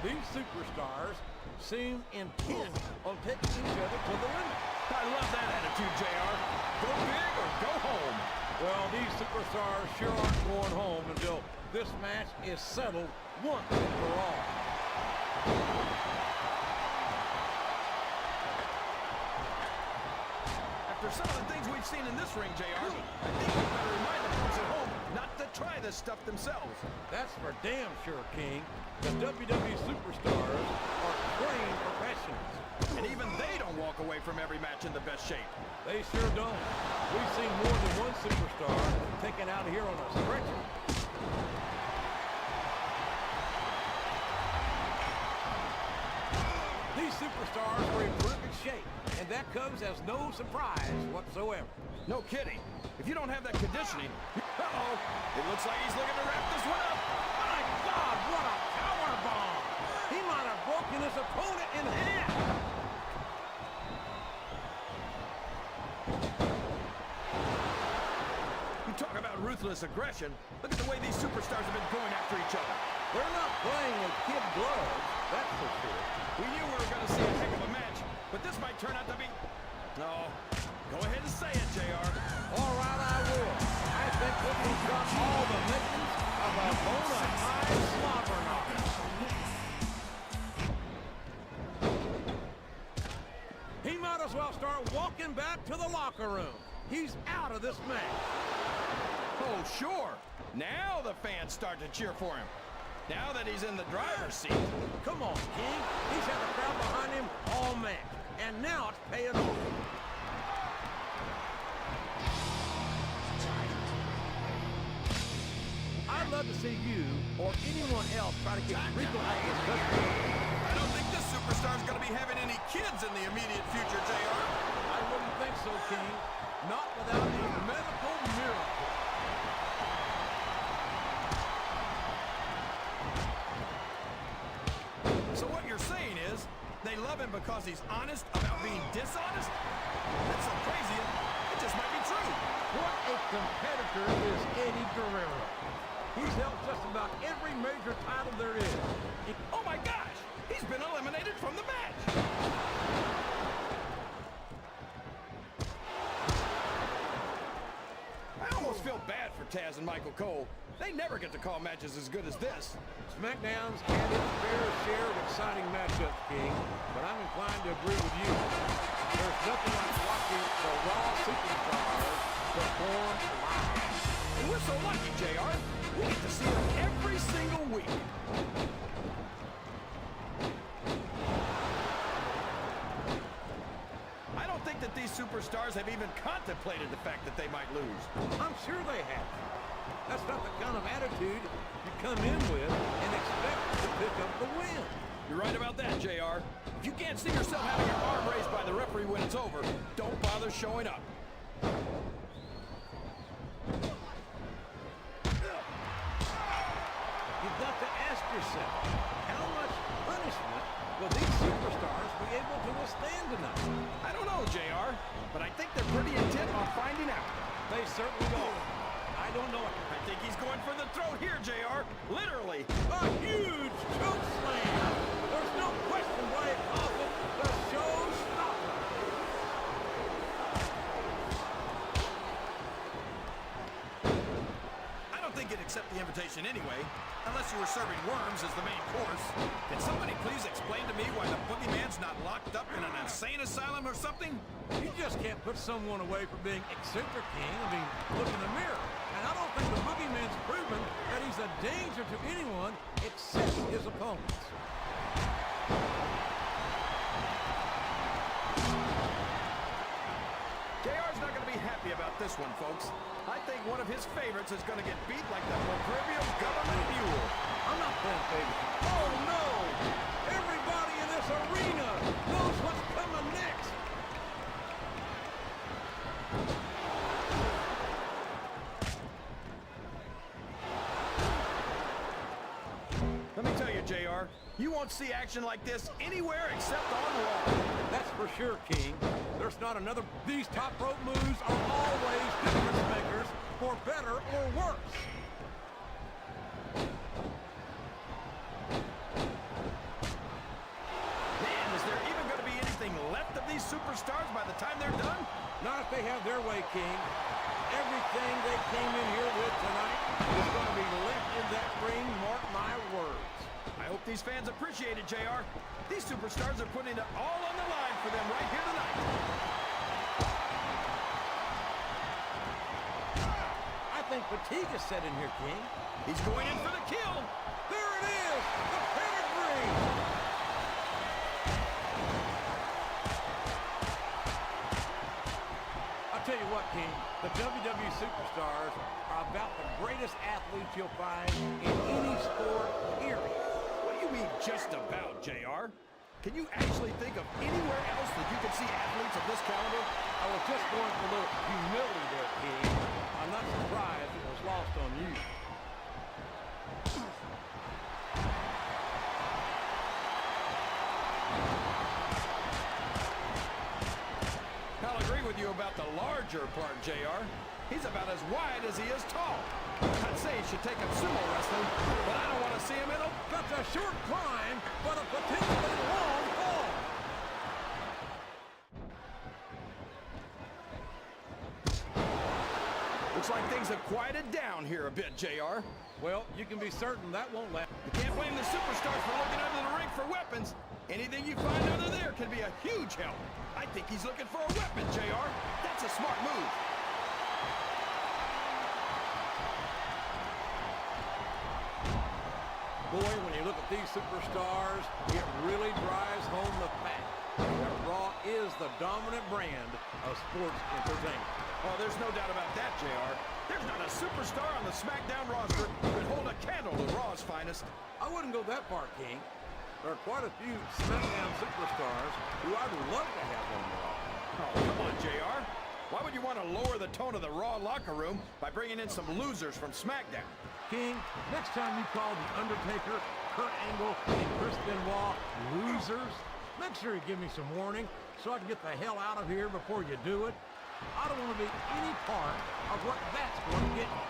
These superstars seem intent on taking each other to the limit. I love that attitude, JR. Go big or go home. Well, these superstars sure aren't going home until this match is settled once and for all. After some of the things we've seen in this ring, JR, I think we better remind the folks at home not to try this stuff themselves. That's for damn sure, King. The WWE superstars are trained professionals. And even they don't walk away from every match in the best shape. They sure don't. We've seen more than one superstar taken out of here on a stretcher. These superstars are in perfect shape, and that comes as no surprise whatsoever. No kidding. If you don't have that conditioning... Uh-oh. It looks like he's looking to wrap this one up. My God, what a power bomb! He might have broken his opponent in half. You talk about ruthless aggression. Look at the way these superstars have been going after each other. They're not playing with kid gloves, that's for sure. We knew we were going to see a heck of a match, but this might turn out to be... No. Go ahead and say it, JR. All right, I will. I think this one's got all the makings of a bona fide slobber knocker. He might as well start walking back to the locker room. He's out of this match. Oh, sure. Now the fans start to cheer for him. Now that he's in the driver's seat. Come on, King. He's had the crowd behind him all match, and now it's paying off. I'd love to see you or anyone else try to get Rico out of this country. I don't think this superstar's going to be having any kids in the immediate future, JR. I wouldn't think so, King. Not without a medical miracle. So what you're saying is, they love him because he's honest about being dishonest? That's so crazy, it just might be true. What a competitor is Eddie Guerrero. He's held just about every major title there is. Oh my gosh! He's been eliminated from the match! I almost feel bad for Taz and Michael Cole. They never get to call matches as good as this. SmackDown's had its fair share of exciting matchups, King, but I'm inclined to agree with you. There's nothing like watching the Raw superstars perform live. And we're so lucky, JR. We get to see them every single week. I don't think that these superstars have even contemplated the fact that they might lose. I'm sure they have. That's not the kind of attitude you come in with and expect to pick up the win. You're right about that, JR. If you can't see yourself having your arm raised by the referee when it's over, don't bother showing up. You've got to ask yourself, how much punishment will these superstars be able to withstand tonight? I don't know, JR, but I think they're pretty intent on finding out. They certainly are. I don't know it. I think he's going for the throat here, JR. Literally. A huge choke slam. There's no question why it calls it the showstopper. I don't think he'd accept the invitation anyway, unless you were serving worms as the main course. Can somebody please explain to me why the boogeyman's not locked up in an insane asylum or something? You just can't put someone away for being eccentric, King. I mean, look in the mirror. And I don't think the boogeyman's proven that he's a danger to anyone except his opponents. JR's not going to be happy about this one, folks. I think one of his favorites is going to get beat like the proverbial government mule. I'm not playing favorites. Oh, no! Everybody in this arena knows what's coming next. Let me tell you, JR, you won't see action like this anywhere except on Raw. That's for sure, King. There's not another. These top rope moves are always difference makers, for better or worse. Man, is there even going to be anything left of these superstars by the time they're done? Not if they have their way, King. Everything they came in here with tonight is going to be left in that ring, mark my words. I hope these fans appreciate it, JR. These superstars are putting it all on the line for them right here tonight. I think fatigue is set in here, King. He's going in for the kill. There it is, the pedigree. I'll tell you what, King, the WWE superstars are about the greatest athletes you'll find in any sport, period. What do you mean just about, JR? Can you actually think of anywhere else that you could see athletes of this caliber? I was just going for a little humility there, King. I'm not surprised it was lost on you. I'll agree with you about the larger part, JR. He's about as wide as he is tall. I'd say he should take up sumo wrestling, but I don't want to see him in a... That's a short climb, but a potentially long fall. Looks like things have quieted down here a bit, JR. Well, you can be certain that won't last. You can't blame the superstars for looking under the ring for weapons. Anything you find under there can be a huge help. I think he's looking for a weapon, JR. That's a smart move. Boy, when you look at these superstars, it really drives home the fact that Raw is the dominant brand of sports entertainment. Oh, there's no doubt about that, JR. There's not a superstar on the SmackDown roster who could hold a candle to Raw's finest. I wouldn't go that far, King. There are quite a few SmackDown superstars who I'd love to have on Raw. Oh, come on, JR. Why would you want to lower the tone of the Raw locker room by bringing in some losers from SmackDown? King, next time you call The Undertaker, Kurt Angle, and Chris Benoit losers, make sure you give me some warning so I can get the hell out of here before you do it. I don't want to be any part of what that's going to get me.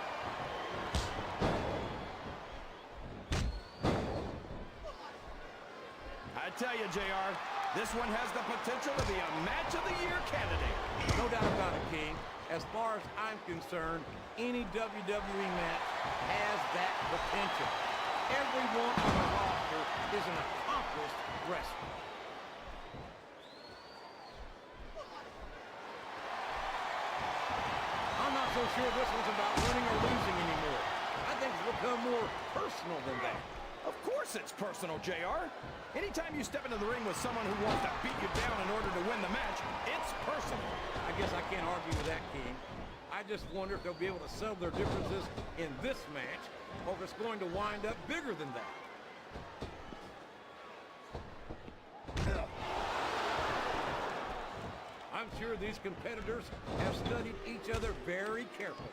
I tell you, JR, this one has the potential to be a match of the year candidate. No doubt about it, King. As far as I'm concerned, any WWE match has that potential. Everyone on the roster is an accomplished wrestler. I'm not so sure this one's about winning or losing anymore. I think it's become more personal than that. Of course it's personal, JR. Anytime you step into the ring with someone who wants to beat you down in order to win the match, it's personal. I guess I can't argue with that, King. I just wonder if they'll be able to settle their differences in this match, or if it's going to wind up bigger than that. I'm sure these competitors have studied each other very carefully.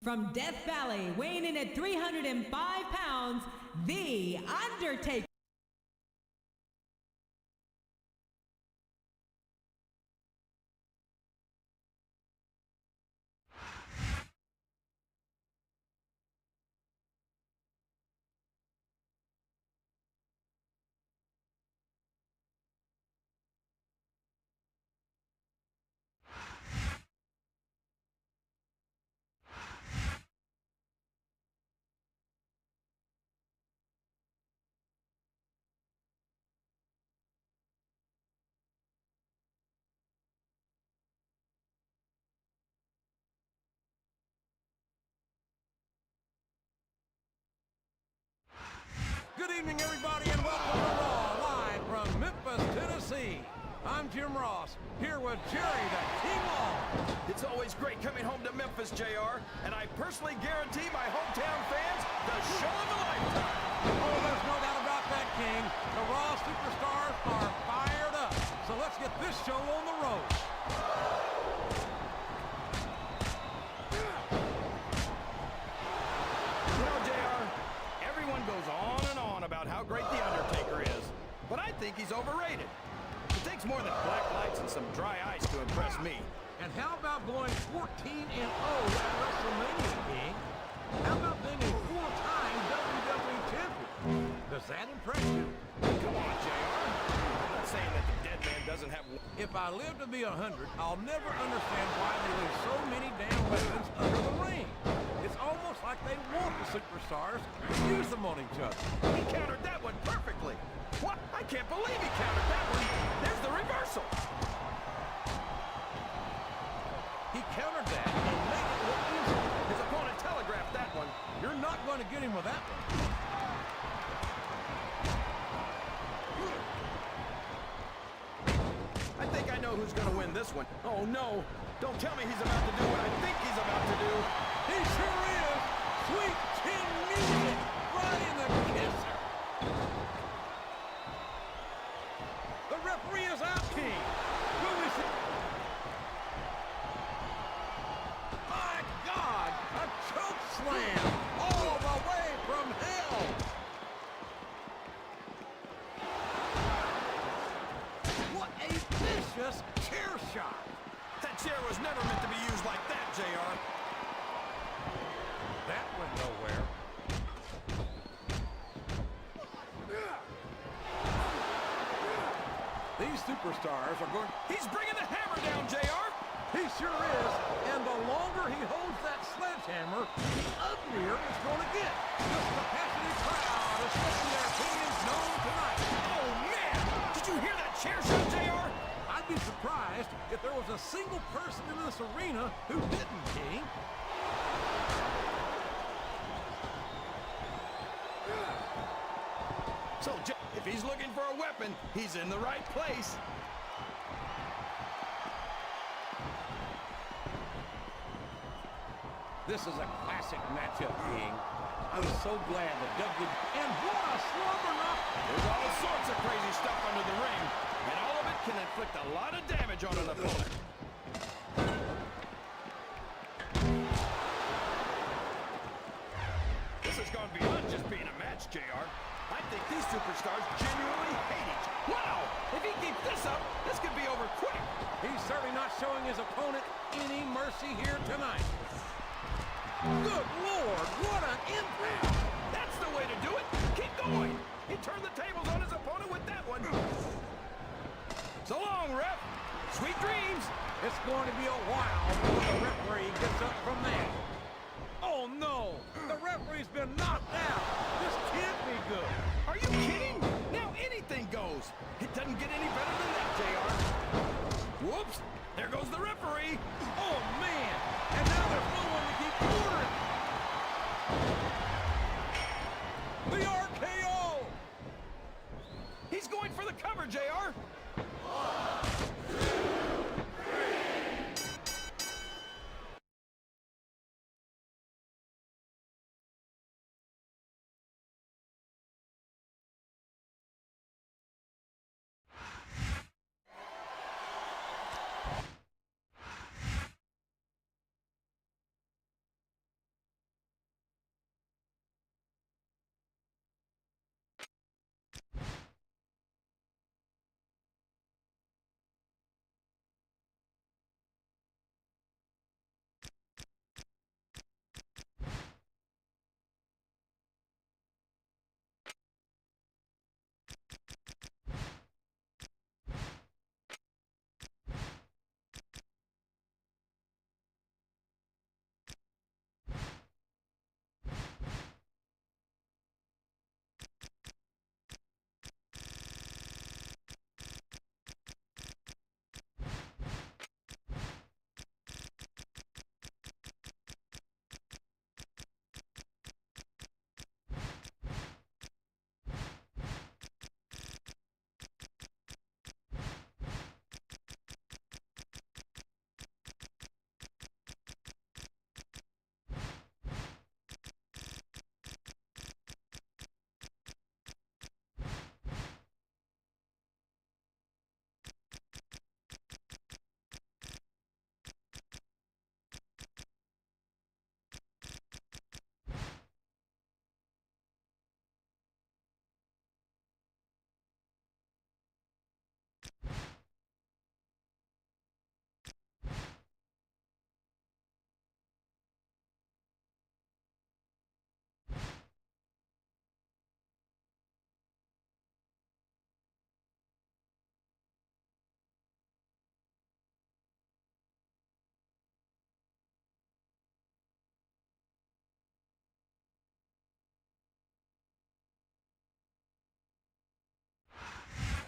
From Death Valley, weighing in at 305 pounds, The Undertaker. Good evening, everybody, and welcome to Raw, live from Memphis, Tennessee. I'm Jim Ross, here with Jerry the King Law. It's always great coming home to Memphis, JR, and I personally guarantee my hometown fans the show of a lifetime. Oh, there's no doubt about that, King. The Raw superstars are fired up, so let's get this show on the road. You know, JR, everyone goes on and on about how great The Undertaker is, but I think he's overrated. It takes more than black lights and some dry ice to impress me. And how about going 14-0 at WrestleMania, King? How about being a four-time WWE champion? Does that impress you? Come on, JR. I'm not saying that the dead man doesn't have... If I live to be 100, I'll never understand why they leave so many damn weapons under the ring. It's almost like they want the superstars to use them on each other. He countered that one perfectly. What? I can't believe he countered that one. There's the reversal. He countered that and made it look easy. His opponent telegraphed that one. You're not going to get him with that one. I think I know who's going to win this one. Oh, no. Don't tell me he's about to do what I think he's about to do. He sure is. Sweet chin music right in the kisser. The referee is out, King. Will we see? My God, a choke slam all the way from hell. What a vicious chair shot. That chair was never meant to be used like that, JR. That went nowhere. These superstars are going... He's bringing the hammer down, JR. He sure is. And the longer he holds that sledgehammer, the uglier it's going to get. This capacity crowd is making their opinions known tonight. Oh, man. Did you hear that chair shot, JR? I'd be surprised if there was a single person in this arena who didn't, King. So, if he's looking for a weapon, he's in the right place. This is a classic matchup, King. I'm so glad that W... And what a slumber knock! There's all sorts of crazy stuff under the ring, and all of it can inflict a lot of damage on an opponent. This has gone beyond just being a match, JR. I think these superstars genuinely hate each other. Wow! If he keeps this up, this could be over quick. He's certainly not showing his opponent any mercy here tonight. Good Lord, what an impact! That's the way to do it. Keep going. He turned the tables on his opponent with that one. So long, ref. Sweet dreams. It's going to be a while before the referee gets up from that. Oh, no! The referee's been knocked out! This can't be good! Are you kidding? Now anything goes. It doesn't get any better than that, JR. Whoops. There goes the referee. Oh, man! And now there's no one to keep ordering! The RKO! He's going for the cover, JR.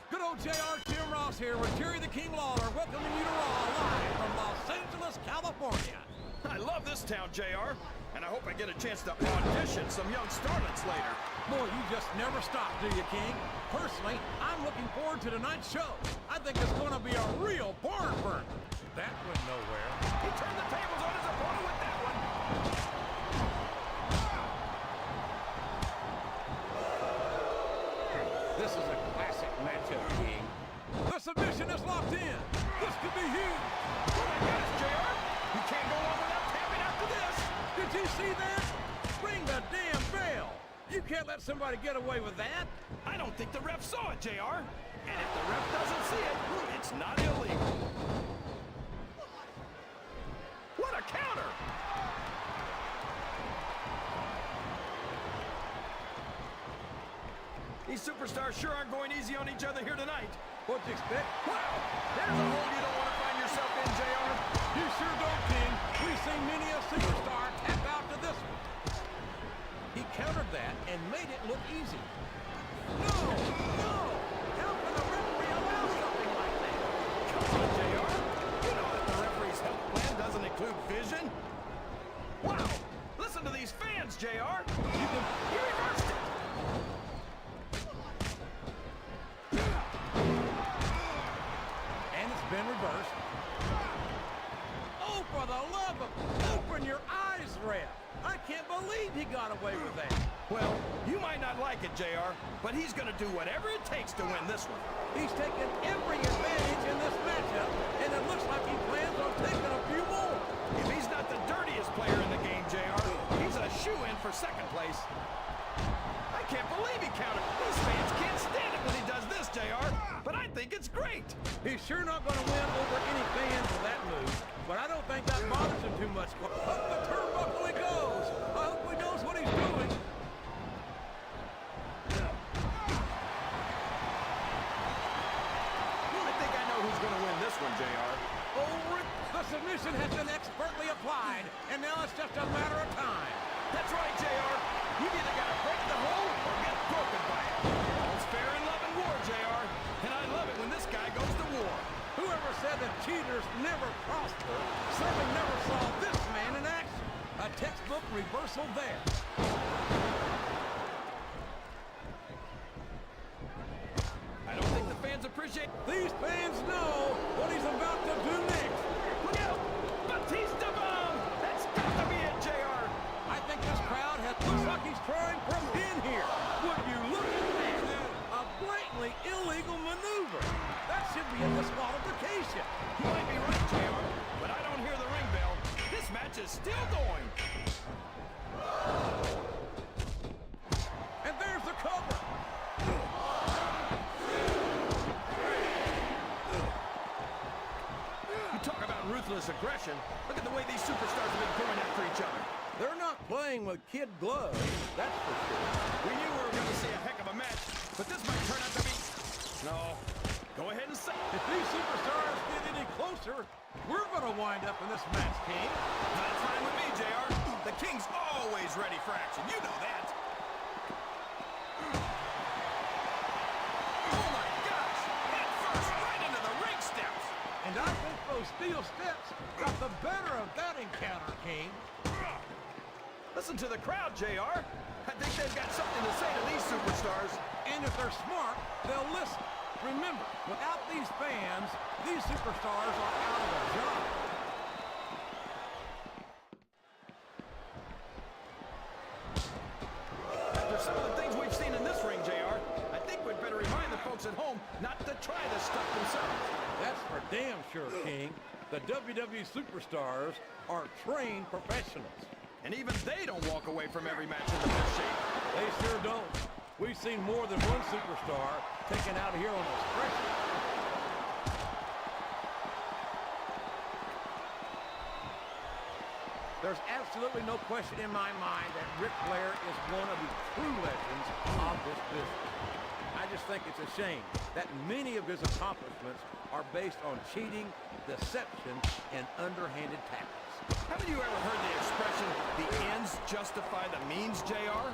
Good old JR Tim Ross here with Jerry the King Lawler, welcoming you to Raw live from Los Angeles, California. I love this town, JR. And I hope I get a chance to audition some young starlets later. Boy, you just never stop, do you, King? Personally, I'm looking forward to tonight's show. I think it's going to be a real barn burner. That went nowhere. He turned the tables on his opponent with that one. This is a classic matchup, King. The submission is locked in. This could be huge. Oh my gosh, JR. You can't go on without tapping after this. Did you see that? Ring the damn bell. You can't let somebody get away with that. I don't think the ref saw it, JR. And if the ref doesn't see it, it's not illegal. What a counter! These superstars sure aren't going easy on each other here tonight. What'd you expect? Wow! There's a hole you don't want to find yourself in, JR. You sure don't, King. We've seen many a superstar tap out to this one. He countered that and made it look easy. No! No! How can the referee allow something like that? Come on, JR. You know that the referee's health plan doesn't include vision. Wow! Listen to these fans, JR. He reversed it. And it's been reversed. Oh, for the love of... Open your eyes, ref. I can't believe he got away with that. Well, you might not like it, JR, but he's going to do whatever it takes to win this one. He's taken every advantage in this matchup, and it looks like he plans on taking a few more. If he's not the dirtiest player in the game, JR, he's a shoo-in for second place. I can't believe he countered. These fans can't stand it when he does this, JR, but I think it's great. He's sure not going to win over any fans with that move, but I don't think that bothers him too much. Up the turnbuckle he goes. I hope he knows what he's doing. I think I know who's going to win this one, JR. Oh, Rick, the submission has been expertly applied, and now it's just a matter of time. That's right, JR. You've either got to break the hole or get broken by it. All's fair in love and war, JR. And I love it when this guy goes to war. Whoever said that cheaters never prosper certainly never saw this man in action. A textbook reversal there. I don't think the fans appreciate... These fans know what he's about to do next. Look out! Batista bomb! That's got to be it, JR. I think this crowd looks like he's trying for a pin here. Would you look at that? A blatantly illegal maneuver. That should be a disqualification. You might be right, JR, but I don't hear the ring bell. This match is still going. And there's the cover. You talk about ruthless aggression. Look at the way these superstars have been going after each other. They're not playing with kid gloves, that's for sure. We knew we were going to see a heck of a match, but this might turn out to be... No. Go ahead and say... If these superstars get any closer, we're going to wind up in this match, King. That's fine with me, JR. The King's always ready for action. You know that. Oh, my gosh. Head first right into the ring steps. And I think those steel steps got the better of that encounter, King. Listen to the crowd, JR. I think they've got something to say to these superstars. And if they're smart, they'll listen. Remember, without these fans, these superstars are out of a job. After some of the things we've seen in this ring, JR, I think we'd better remind the folks at home not to try this stuff themselves. That's for damn sure, King. The WWE superstars are trained professionals. And even they don't walk away from every match in the best shape. They sure don't. We've seen more than one superstar taken out of here on a stretcher. There's absolutely no question in my mind that Ric Flair is one of the true legends of this business. I just think it's a shame that many of his accomplishments are based on cheating, deception, and underhanded tactics. Haven't you ever heard the expression, the ends justify the means, JR?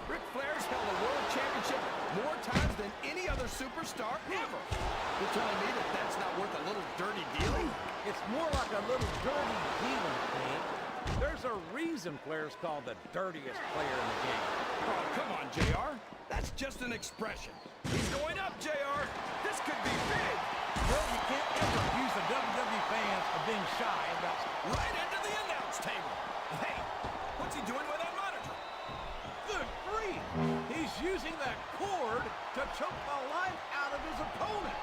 Ric Flair's held a world championship more times than any other superstar ever. You're telling me that that's not worth a little dirty dealing? It's more like a little dirty dealing, King. seasoned players called the dirtiest player in the game. Oh, come on, JR. That's just an expression. He's going up, JR. This could be big. Well, you can't ever accuse the WWE fans of being shy about... Right into the announce table. Hey, what's he doing with that monitor? Good grief! He's using that cord to choke the life out of his opponent.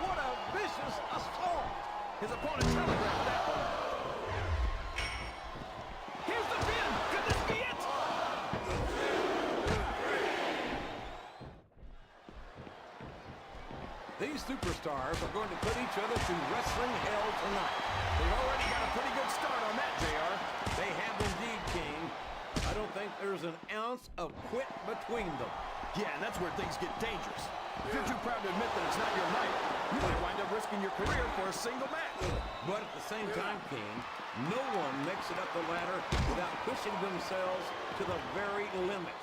What a vicious assault! His opponent telegraphed that one. Here's the pin. Could this be it? These superstars are going to put each other through wrestling hell tonight. They've already got a pretty good start on that, JR. They have indeed, King. I don't think there's an ounce of quit between them. Yeah, and that's where things get dangerous. If you're too proud to admit that it's not your night, you might wind up risking your career for a single match. But at the same time, King, no one makes it up the ladder without pushing themselves to the very limit.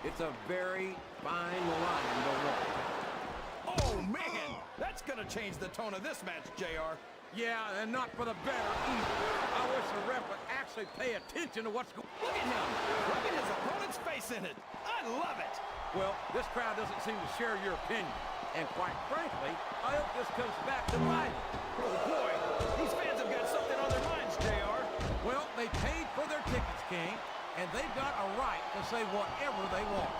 It's a very fine line to walk. Oh, man! That's gonna change the tone of this match, JR. Yeah, and not for the better either. I wish the ref would actually pay attention to what's going on. Look at him, rubbing his opponent's face in it. I love it. Well, this crowd doesn't seem to share your opinion. And quite frankly, I hope this comes back to bite them. Oh, boy. These fans have got something on their minds, JR. Well, they paid for their tickets, King, and they've got a right to say whatever they want.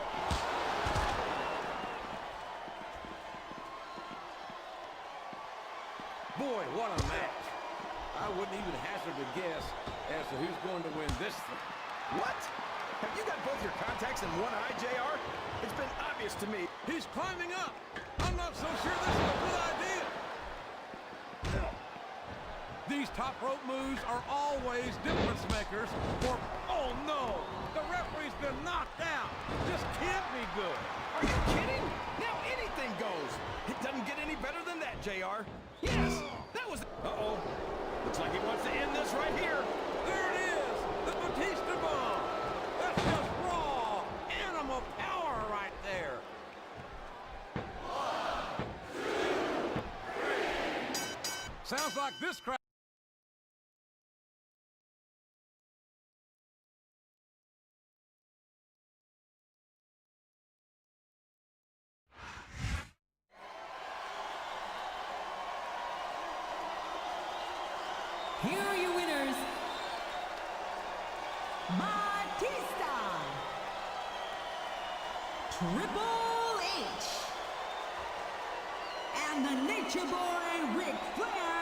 Boy, what a match. I wouldn't even hazard a guess as to who's going to win this thing. What? Have you got both your contacts in one eye, JR? It's been obvious to me. He's climbing up. I'm not so sure this is a good idea. These top rope moves are always difference makers for... Oh, no! The referee's been knocked out. This can't be good. Are you kidding? Now anything goes. It doesn't get any better than that, JR. Yes, that was... Uh-oh. Looks like he wants to end this right here. There it is! The Batista bomb! That's just raw animal power right there. Sounds like this crowd... Here are your winners, Batista, Triple H, and the Nature Boy Ric Flair